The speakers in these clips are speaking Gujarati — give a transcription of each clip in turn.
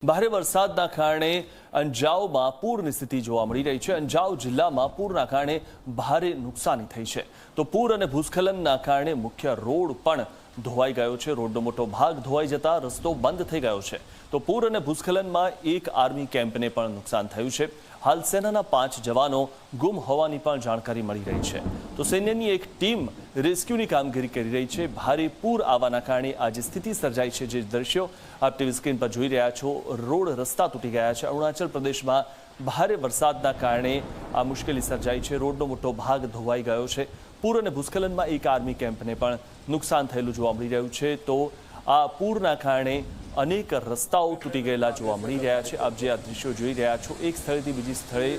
ભારે વરસાદના કારણે અંજાવમાં પૂરની સ્થિતિ જોવા મળી રહી છે। અંજાવ જિલ્લામાં પૂરના કારણે ભારે નુકસાની થઈ છે। તો પૂર અને ભૂસ્ખલનના કારણે મુખ્ય રોડ પણ ધોવાઈ ગયો છે। રોડનો મોટો ભાગ ધોવાઈ જતા રસ્તો બંધ થઈ ગયો છે। તો પૂર અને ભૂસ્ખલનમાં એક આર્મી કેમ્પને પણ નુકસાન થયું છે। હાલ સેનાના 5 જવાનો ગુમ હોવાની પણ જાણકારી મળી રહી છે। તો સૈન્યની એક ટીમ રેસ્ક્યુની કામગીરી કરી રહી છે। ભારે પૂર આવવાના કારણે આજે સ્થિતિ સર્જાઈ છે। જે દ્રશ્યો આપ ટીવી સ્ક્રીન પર જોઈ રહ્યા છો, રોડ રસ્તા તૂટી ગયા છે। અરુણાચલ પ્રદેશમાં ભારે વરસાદના કારણે આ મુશ્કેલી સર્જાઈ છે। રોડનો મોટો ભાગ ધોવાઈ ગયો છે। પૂર અને ભૂસ્ખલનમાં એક આર્મી કેમ્પને પણ નુકસાન થયેલું જોવા મળી રહ્યું છે। તો આ પૂરના કારણે અનેક રસ્તાઓ તૂટી ગયેલા જોવા મળી રહ્યા છે। આપ જે આ દ્રશ્યો જોઈ રહ્યા છો, એક સ્થળેથી બીજી સ્થળે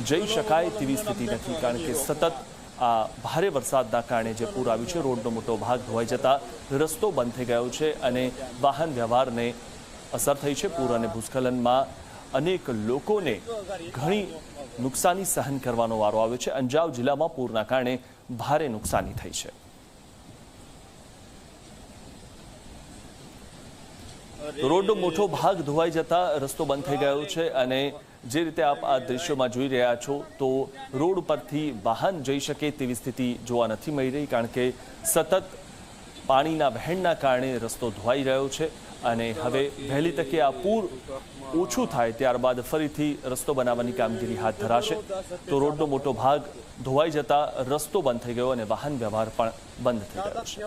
જઈ શકાય તેવી સ્થિતિ નથી, કારણ કે સતત આ ભારે વરસાદના કારણે જે પૂર આવ્યું છે, રોડનો મોટો ભાગ ધોવાઈ જતા રસ્તો બંધ થઈ ગયો છે અને વાહન વ્યવહારને અસર થઈ છે। પૂર અને ભૂસ્ખલનમાં અનેક લોકોને ઘણી નુકસાની સહન કરવાનો વારો આવ્યો છે। અંજાવ જિલ્લામાં પૂરના કારણે ભારે નુકસાની થઈ છે। રોડનો મોટો ભાગ ધોવાઈ જતા રસ્તો બંધ થઈ ગયો છે અને જે રીતે આપ આ દ્રશ્યોમાં જોઈ રહ્યા છો, તો રોડ પરથી વાહન જઈ શકે તેવી સ્થિતિ જોવા નથી મળી રહી, કારણ કે સતત પાણીના વહેણના કારણે રસ્તો ધોવાઈ રહ્યો છે અને હવે વહેલી તકે આ પૂર ઓછું થાય ત્યારબાદ ફરીથી રસ્તો બનાવવાની કામગીરી હાથ ધરાશે। તો રોડનો મોટો ભાગ ધોવાઈ જતા રસ્તો બંધ થઈ ગયો અને વાહન વ્યવહાર પણ બંધ થઈ ગયો છે।